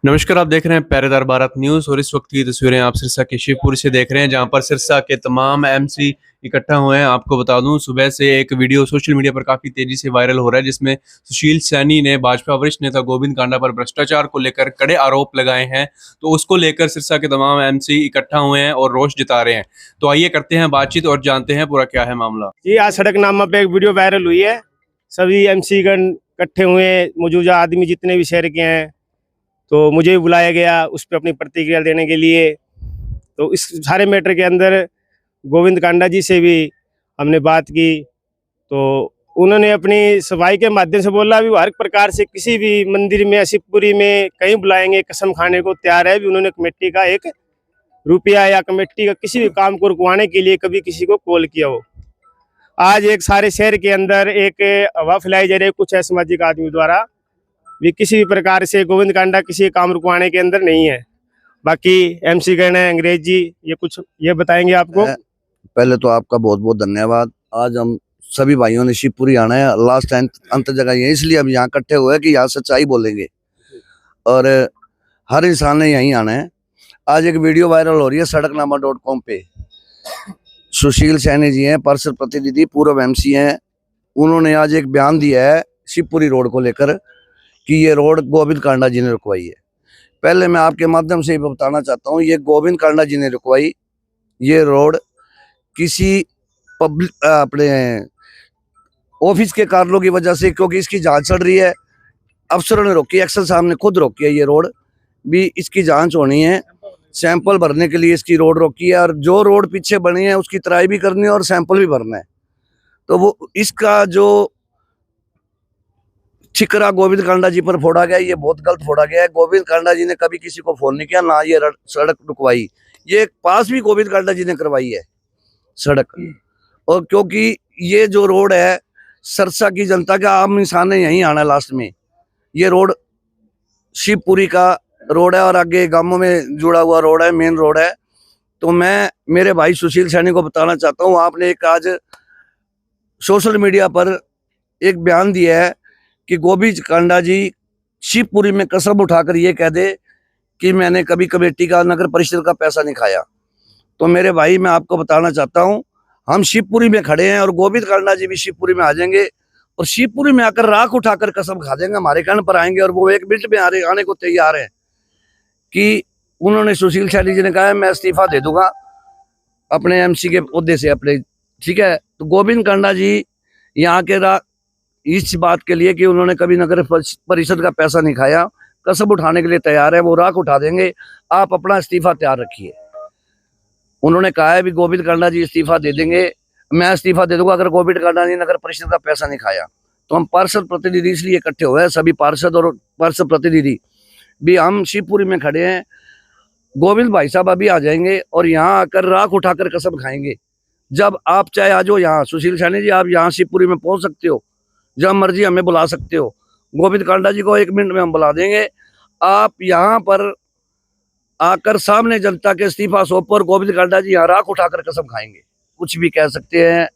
नमस्कार, आप देख रहे हैं पहरेदार भारत न्यूज़ और इस वक्त की तस्वीरें आप सिरसा के शिवपुरी से देख रहे हैं, जहां पर सिरसा के तमाम एमसी इकट्ठा हुए हैं। आपको बता दूं, सुबह से एक वीडियो सोशल मीडिया पर काफ़ी तेजी से वायरल हो रहा है, जिसमें सुशील सैनी ने भाजपा वरिष्ठ नेता गोविंद कांडा पर भ्रष्टाचार को लेकर कड़े आरोप लगाए हैं। तो उसको लेकर सिरसा के तमाम एमसी इकट्ठा हुए हैं और रोष जता रहे हैं। तो आइए करते हैं बातचीत और जानते हैं पूरा क्या है मामला। जी, आज सड़कनामा पे एक वीडियो वायरल हुई है। सभी एमसी गण इकट्ठे हुए हैं, मौजूदा आदमी जितने भी शहर के हैं, तो मुझे भी बुलाया गया उस पर अपनी प्रतिक्रिया देने के लिए। तो इस सारे मैटर के अंदर गोविंद कांडा जी से भी हमने बात की, तो उन्होंने अपनी सफाई के माध्यम से बोला भी हर प्रकार से किसी भी मंदिर में, शिवपुरी में कहीं बुलाएंगे, कसम खाने को तैयार है। भी उन्होंने कमेटी का एक रुपया या कमेटी का किसी भी काम को रुकवाने के लिए कभी किसी को कॉल किया हो। आज एक सारे शहर के अंदर एक हवा फैलाई जा रही है कुछ असामाजिक आदमी द्वारा, भी किसी भी प्रकार से गोविंद कांडा किसी काम रुकवाने के अंदर नहीं है। बाकी एमसी गण है, अंग्रेज जी ये कुछ ये बताएंगे आपको। पहले तो आपका बहुत बहुत धन्यवाद। आज हम सभी भाइयों ने शिवपुरी आना है, लास्ट अंत जगह ये इसलिए हम यहाँ इकट्ठे हुए कि यहाँ सच्चाई बोलेंगे और हर इंसान ने यहीं आना है। आज एक वीडियो वायरल हो रही है सड़कनामा.com पे। सुशील सैनी जी हैं, पार्षद प्रतिनिधि, पूर्व एमसी हैं। उन्होंने आज एक बयान दिया है शिवपुरी रोड को लेकर कि ये रोड गोविंद कांडा जी ने रुकवाई है। पहले मैं आपके माध्यम से बताना चाहता हूँ, ये गोविंद कांडा जी ने रुकवाई ये रोड किसी पब्लिक अपने ऑफिस के कारणों की वजह से, क्योंकि इसकी जांच चल रही है। अफसरों ने रोकी, एक्शन साहब ने खुद रोकी है। ये रोड भी इसकी जांच होनी है, सैंपल भरने के लिए इसकी रोड रोकी है। और जो रोड पीछे बनी है उसकी तराई भी करनी है और सैंपल भी भरना है। तो वो इसका जो छिकरा गोविंद कांडा जी पर फोड़ा गया, ये बहुत गलत फोड़ा गया है। गोविंद कांडा जी ने कभी किसी को फोन नहीं किया, ना ये सड़क रुकवाई। ये पास भी गोविंद कांडा जी ने करवाई है सड़क। और क्योंकि ये जो रोड है सिरसा की जनता का, आम इंसान ने यहीं आना है लास्ट में। ये रोड शिवपुरी का रोड है और आगे गांवों में जुड़ा हुआ रोड है, मेन रोड है। तो मैं मेरे भाई सुशील सैनी को बताना चाहता हूँ, आपने एक आज सोशल मीडिया पर एक बयान दिया है कि गोविंद कांडा जी शिवपुरी में कसम उठाकर ये कह दे कि मैंने कभी कमेटी का, नगर परिषद का पैसा नहीं खाया। तो मेरे भाई मैं आपको बताना चाहता हूँ, हम शिवपुरी में खड़े हैं और गोविंद कांडा जी भी शिवपुरी में आ जाएंगे और शिवपुरी में आकर राख उठाकर कसम खा देंगे, हमारे कहने पर आएंगे। और वो 1 मिनट में आने को तैयार है कि उन्होंने, सुशील सैनी जी ने कहा है मैं इस्तीफा दे दूंगा अपने एमसी के ओहदे से अपने, ठीक है। तो गोविंद कांडा जी यहाँ के इस बात के लिए कि उन्होंने कभी नगर परिषद का पैसा नहीं खाया, कसम उठाने के लिए तैयार है। वो राख उठा देंगे, आप अपना इस्तीफा तैयार रखिए। उन्होंने कहा है भी गोविंद कांडा जी इस्तीफा दे देंगे, मैं इस्तीफा दे दूंगा अगर गोविंद कांडा जी नगर परिषद का पैसा नहीं खाया। तो हम पार्षद प्रतिनिधि इसलिए इकट्ठे हुए हैं, सभी पार्षद और पार्षद प्रतिनिधि भी हम शिवपुरी में खड़े हैं। गोविंद भाई साहब अभी आ जाएंगे और यहाँ आकर राख उठाकर कसम खाएंगे। जब आप चाहे आ जाओ यहाँ, सुशील सैनी जी आप यहाँ शिवपुरी में पहुंच सकते हो, जब मर्जी हमें बुला सकते हो। गोविंद कांडा जी को 1 मिनट में हम बुला देंगे। आप यहाँ पर आकर सामने जनता के इस्तीफा सौंप पर गोविंद कांडा जी यहाँ राख उठाकर कसम खाएंगे। कुछ भी कह सकते हैं,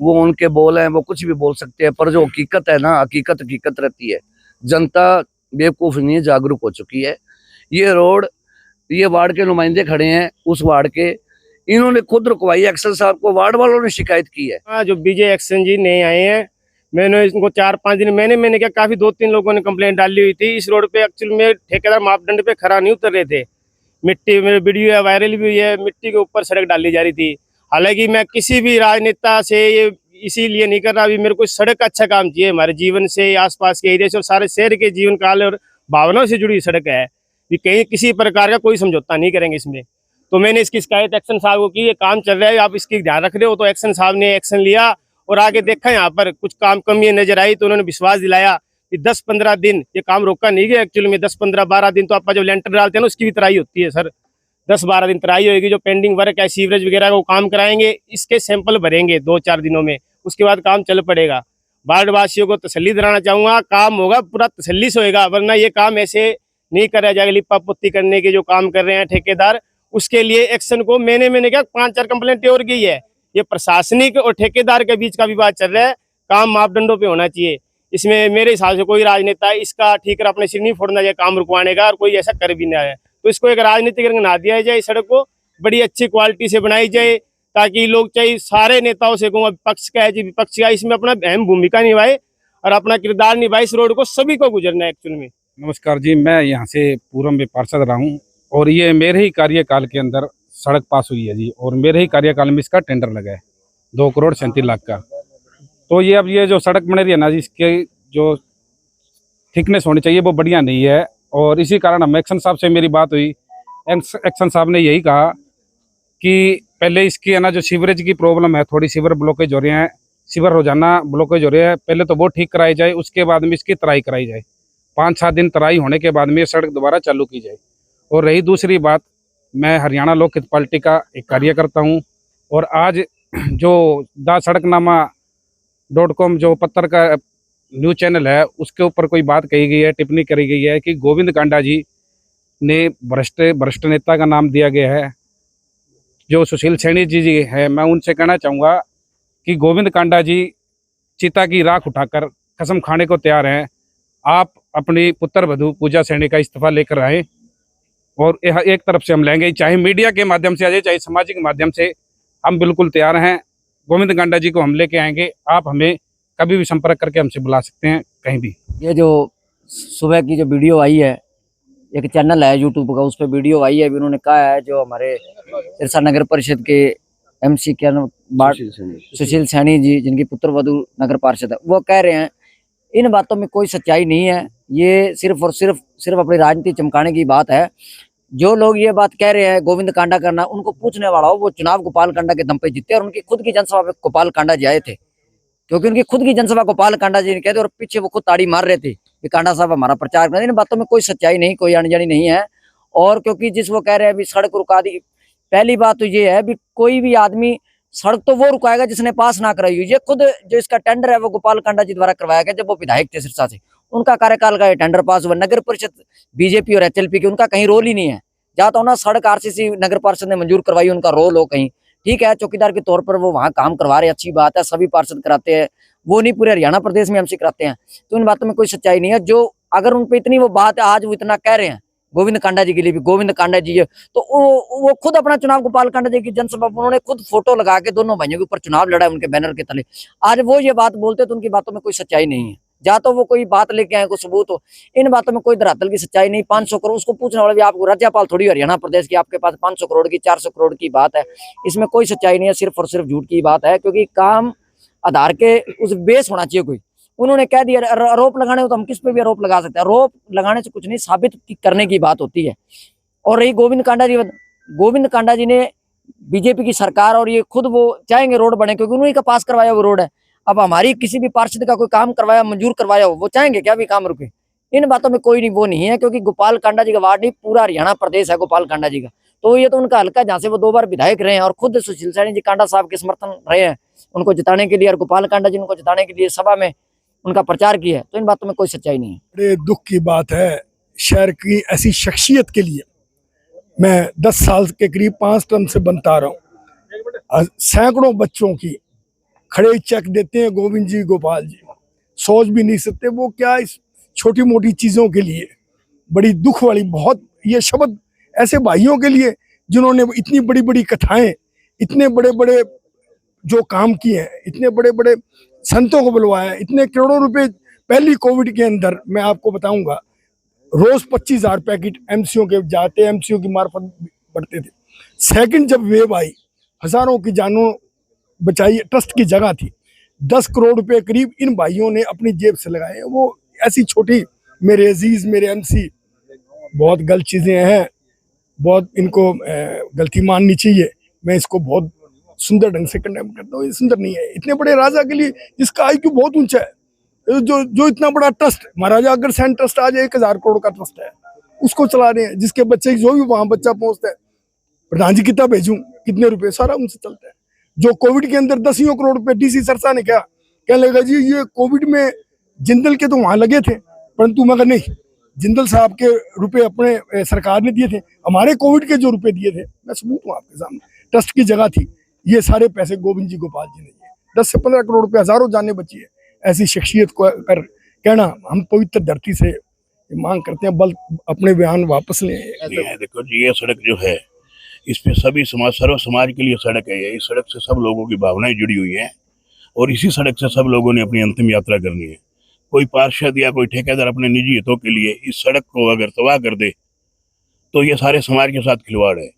वो उनके बोल हैं, वो कुछ भी बोल सकते हैं, पर जो हकीकत है ना, हकीकत हकीकत रहती है। जनता बेवकूफ़ नहीं है, जागरूक हो चुकी है। ये रोड, ये वार्ड के नुमाइंदे खड़े हैं, उस वार्ड के, इन्होंने खुद रुकवाई। एक्शन साहब को वार्ड वालों ने शिकायत की है। हाँ, जो विजय एक्शन जी नहीं आए हैं, मैंने इनको 4-5 दिन मैंने क्या काफी 2-3 लोगों ने कंप्लेंट डाली हुई थी। इस रोड पे एक्चुअल में ठेकेदार मापदंड पे खरा नहीं उतर रहे थे। मिट्टी, मेरे वीडियो है वायरल भी हुई है, मिट्टी के ऊपर सड़क डाली जा रही थी। हालांकि मैं किसी भी राजनेता से ये इसीलिए नहीं कर रहा, अभी मेरे को सड़क का अच्छा काम चाहिए। हमारे जीवन से, आसपास के एरिया से और सारे शहर के जीवन काल और भावनाओं से जुड़ी सड़क है, कि कहीं किसी प्रकार का कोई समझौता नहीं करेंगे इसमें। तो मैंने इसकी शिकायत एक्शन साहब को की, ये काम चल रहा है, आप इसकी ध्यान रख रहे हो। तो एक्शन साहब ने एक्शन लिया और आगे देखा, यहाँ पर कुछ काम कमी नजर आई, तो उन्होंने विश्वास दिलाया कि 10-15 दिन ये काम रोका नहीं गया। एक्चुअली में 10-15-12 दिन तो आप जब लेंटर डालते हैं ना, उसकी भी तराई होती है सर। 10-12 दिन तराई होगी। जो पेंडिंग वर्क है, सीवरेज वगैरह का, वो काम कराएंगे, इसके सैंपल भरेंगे 2-4 दिनों में, उसके बाद काम चल पड़ेगा। वार्ड वासियों को तसल्ली दिलाना चाहूँगा, काम होगा पूरा तसल्ली से होगा, वरना ये काम ऐसे नहीं करा जाएगा। लिपा पुत्ती करने के जो काम कर रहे हैं ठेकेदार, उसके लिए एक्शन को मैंने क्या 5-4 कंप्लेंट और की है। ये प्रशासनिक और ठेकेदार के बीच का विवाद चल रहा है, काम मापदंडों पे होना चाहिए। इसमें मेरे हिसाब से कोई राजनेता इसका ठीक कर अपने सिर नहीं फोड़ना चाहिए काम रुकवाने का, और कोई ऐसा कर भी ना है। तो इसको एक राजनीतिक रंग ना दिया जाए, सड़क को बड़ी अच्छी क्वालिटी से बनाई जाए, ताकि लोग चाहे सारे नेताओं से कहूँ, विपक्ष का है जी विपक्ष का, इसमें अपना अहम भूमिका निभाए और अपना किरदार निभाए। इस रोड को सभी को गुजरना है एक्चुअल में। नमस्कार जी, मैं यहाँ से पूर्व में पार्षद रहा हूँ और ये मेरे ही कार्यकाल के अंदर सड़क पास हुई है जी, और मेरे ही कार्यकाल में इसका टेंडर लगा है 2,37,00,000 का। तो ये जो सड़क बन रही है ना जी, इसके जो थिकनेस होनी चाहिए वो बढ़िया नहीं है, और इसी कारण हम एक्शन साहब से मेरी बात हुई। एक्शन साहब ने यही कहा कि पहले इसकी है ना जो सीवरेज की प्रॉब्लम है, थोड़ी सीवर ब्लॉकेज हो रहे हैं, सीवर रोजाना ब्लॉकेज हो रहे हैं, पहले तो वो ठीक कराई जाए, उसके बाद में इसकी तराई कराई जाए। 5-7 दिन तराई होने के बाद में ये सड़क दोबारा चालू की जाए। और रही दूसरी बात, मैं हरियाणा लोक हित पार्टी का एक कार्यकर्ता हूँ, और आज जो दा सड़कनामा.com जो पत्र का न्यूज़ चैनल है, उसके ऊपर कोई बात कही गई है, टिप्पणी करी गई है कि गोविंद कांडा जी ने भ्रष्ट नेता का नाम दिया गया है। जो सुशील सैनी जी है, मैं उनसे कहना चाहूँगा कि गोविंद कांडा जी चिता की राख उठाकर कसम खाने को तैयार हैं। आप अपनी पुत्र वधू पूजा सैनी का इस्तीफा लेकर आए, और यह एक तरफ से हम लेंगे, चाहे मीडिया के माध्यम से आ जाए, चाहे सामाजिक माध्यम से, हम बिल्कुल तैयार हैं। गोविंद कांडा जी को हम लेके आएंगे। आप हमें कभी भी संपर्क करके हमसे बुला सकते हैं, कहीं भी। ये जो सुबह की जो वीडियो आई है, एक चैनल है यूट्यूब का, उस पर वीडियो आई है, उन्होंने कहा है जो हमारे सिरसा नगर परिषद के MC क्या नाम सुशील सैनी जी, जिनकी पुत्र वधू नगर पार्षद है, वो कह रहे हैं इन बातों में कोई सच्चाई नहीं है। ये सिर्फ और सिर्फ अपनी राजनीति चमकाने की बात है। जो लोग ये बात कह रहे हैं गोविंद कांडा करना, उनको पूछने वाला हो, वो चुनाव गोपाल कांडा के दम पे जीते, और उनकी खुद की जनसभा में गोपाल कांडा जी आए थे, क्योंकि उनकी खुद की जनसभा गोपाल कांडा जी ने कहते, और पीछे वो खुद ताड़ी मार रहे थे कि कांडा साहब हमारा प्रचार करें। इन बातों में कोई सच्चाई नहीं, कोई अनजानी नहीं है। और क्योंकि जिस वो कह रहे हैं अभी सड़क रुका दी, पहली बात तो ये है भी कोई भी आदमी सड़क तो वो रुकाएगा जिसने पास ना कराई हुई। ये खुद जो इसका टेंडर है वो गोपाल कांडा जी द्वारा करवाया गया, जब वो विधायक थे सिरसा से, उनका कार्यकाल का ये टेंडर पास हुआ। नगर परिषद बीजेपी और HLP की उनका कहीं रोल ही नहीं है। जाता हूँ ना, सड़क RCC नगर परिषद ने मंजूर करवाई, उनका रोल हो कहीं, ठीक है, चौकीदार के तौर पर वो वहाँ काम करवा रहे, अच्छी बात है, सभी पार्षद कराते हैं, वो नहीं पूरे हरियाणा प्रदेश में MC कराते हैं। तो इन बातों में कोई सच्चाई नहीं है। जो अगर उन पे इतनी वो बात है, आज वो इतना कह रहे हैं गोविंद कांडा जी के लिए भी, गोविंद कांडा जी है, तो वो खुद अपना चुनाव गोपाल कांडा जी की जनसभा, उन्होंने खुद फोटो लगा के दोनों भाइयों के ऊपर चुनाव लड़ा है उनके बैनर के तले। आज वो ये बात बोलते तो उनकी बातों में कोई सच्चाई नहीं है। या तो वो कोई बात लेके आए, कोई सबूत हो, इन बातों में कोई धरातल की सच्चाई नहीं। 500 करोड़, उसको पूछने वाला भी आपको राज्यपाल थोड़ी हरियाणा प्रदेश की, आपके पास 500 करोड़ की 400 करोड़ की बात है, इसमें कोई सच्चाई नहीं है, सिर्फ और सिर्फ झूठ की बात है। क्योंकि काम आधार के उस बेस होना चाहिए कोई। उन्होंने कह दिया आरोप लगाने हो तो हम किस पे भी आरोप लगा सकते हैं, आरोप लगाने से कुछ नहीं, साबित करने की बात होती है। और रही गोविंद कांडा जी ने बीजेपी की सरकार, और ये खुद वो चाहेंगे रोड बने, क्योंकि उन्हीं का पास करवाया वो रोड है। अब हमारी किसी भी पार्षद का कोई काम करवाया, मंजूर करवाया हो, वो चाहेंगे क्या भी काम रुके? इन बातों में कोई नहीं वो नहीं है, क्योंकि गोपाल कांडा जी का वार्ड नहीं, पूरा हरियाणा प्रदेश है गोपाल कांडा जी का। तो ये तो उनका हल्का, जहाँ से वो 2 बार विधायक रहे हैं, और खुद सुशील सैनी जी कांडा साहब के समर्थन रहे हैं उनको जिताने के लिए, और गोपाल कांडा जी उनको जिताने के लिए सभा में उनका प्रचार किया है। तो इन बातों में कोई सच्चाई नहीं है। बड़े दुख की बात है, शहर की ऐसी शख्सियत के लिए मैं 10 साल के करीब 5 टर्म से बनता आ रहा हूँ। सैकड़ों बच्चों की खड़े चेक देते हैं गोविंद जी, गोपाल जी, सोच भी नहीं सकते वो क्या इस छोटी मोटी चीज़ों के लिए। बड़ी दुख वाली, बहुत ये शब्द ऐसे भाइयों के लिए जिन्होंने इतनी बड़ी बड़ी कथाएं, इतने बड़े बड़े जो काम किए हैं, इतने बड़े बड़े संतों को बुलवाया, इतने करोड़ों रुपए। पहली कोविड के अंदर मैं आपको बताऊंगा, रोज 25,000 पैकेट MCO के जाते, MCO की मार्फत बढ़ते थे। सेकंड जब वेव आई, हजारों की जानों बचाई, ट्रस्ट की जगह थी, 10 करोड़ रुपए करीब इन भाइयों ने अपनी जेब से लगाए। वो ऐसी छोटी, मेरे अजीज, मेरे MC, बहुत गलत चीजें हैं, बहुत इनको गलती माननी चाहिए। मैं इसको बहुत सुंदर ढंग से कंडेम करता हूँ, ये सुंदर नहीं है। इतने बड़े राजा के लिए जिसका IQ बहुत ऊंचा है, जो इतना बड़ा ट्रस्ट, महाराजा अग्रसेन ट्रस्ट आज 1000 करोड़ का ट्रस्ट है, उसको चला रहे हैं, जिसके बच्चे जो भी वहां बच्चा पहुंचता है, प्रधान जी कितना भेजूं, कितने रुपए, सारा उनसे चलता है। जो कोविड के अंदर 10 करोड़ रुपए DC सिरसा ने क्या लगा जी, ये कोविड में जिंदल के तो वहां लगे थे, परंतु मगर नहीं, जिंदल साहब के रुपए अपने सरकार ने दिए थे, हमारे कोविड के जो रुपए दिए थे, मैं सबूत हूँ आपके सामने, ट्रस्ट की जगह थी, ये सारे पैसे गोविंद जी, गोपाल जी ने दिए। 10 से 15 करोड़ रुपए, हजारों जानें बची है। ऐसी शख्सियत को कर कहना, हम पवित्र धरती से मांग करते हैं, बल अपने बयान वापस लें। ये है, देखो जी, ये सड़क जो है इस पे सभी समाज, सर्व समाज के लिए सड़क है ये। इस सड़क से सब लोगों की भावनाएं जुड़ी हुई हैं और इसी सड़क से सब लोगों ने अपनी अंतिम यात्रा करनी है। कोई पार्षद या कोई ठेकेदार अपने निजी हितों के लिए इस सड़क को अगर तबाह कर दे तो ये सारे समाज के साथ खिलवाड़ है।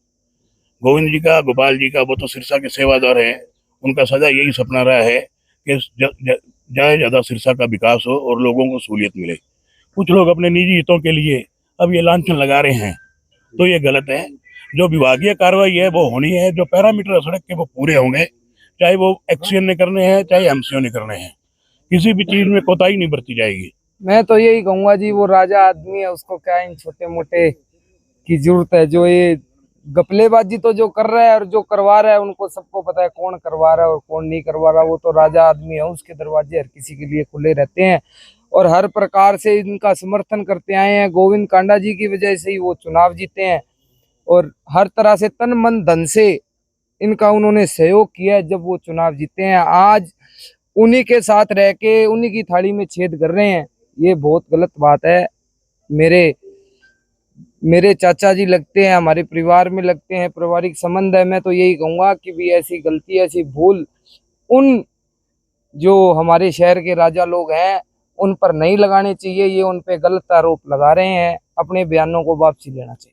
गोविंद जी का, गोपाल जी का, वो तो सिरसा के सेवादार हैं, उनका सदा यही सपना रहा है कि ज्यादा सिरसा का विकास हो और लोगों को सहूलियत मिले। कुछ लोग अपने निजी हितों के लिए अब ये लांछन लगा रहे हैं, तो ये गलत है। जो विभागीय कार्रवाई है वो होनी है, जो पैरामीटर है सड़क के वो पूरे होंगे, चाहे वो एक्सीएन ने करने हैं चाहे एमसीओ ने करने हैं, किसी भी चीज में कोताही नहीं बरती जाएगी। मैं तो यही कहूंगा जी, वो राजा आदमी है, उसको क्या इन छोटे मोटे की जरूरत है। जो ये गपलेबाजी तो जो कर रहा है और जो करवा रहा है, उनको सबको पता है कौन करवा रहा है और कौन नहीं करवा रहा। वो तो राजा आदमी है, उसके दरवाजे हर किसी के लिए खुले रहते हैं और हर प्रकार से इनका समर्थन करते आए हैं। गोविंद कांडा जी की वजह से ही वो चुनाव जीते हैं और हर तरह से तन मन धन से इनका उन्होंने सहयोग किया है जब वो चुनाव जीते हैं। आज उन्हीं के साथ रह के उन्हीं की थाली में छेद कर रहे हैं, ये बहुत गलत बात है। मेरे चाचा जी लगते हैं, हमारे परिवार में लगते हैं, पारिवारिक संबंध है। मैं तो यही कहूंगा कि भी ऐसी गलती, ऐसी भूल उन जो हमारे शहर के राजा लोग हैं उन पर नहीं लगाने चाहिए। ये उन पे गलत आरोप लगा रहे हैं, अपने बयानों को वापसी लेना चाहिए।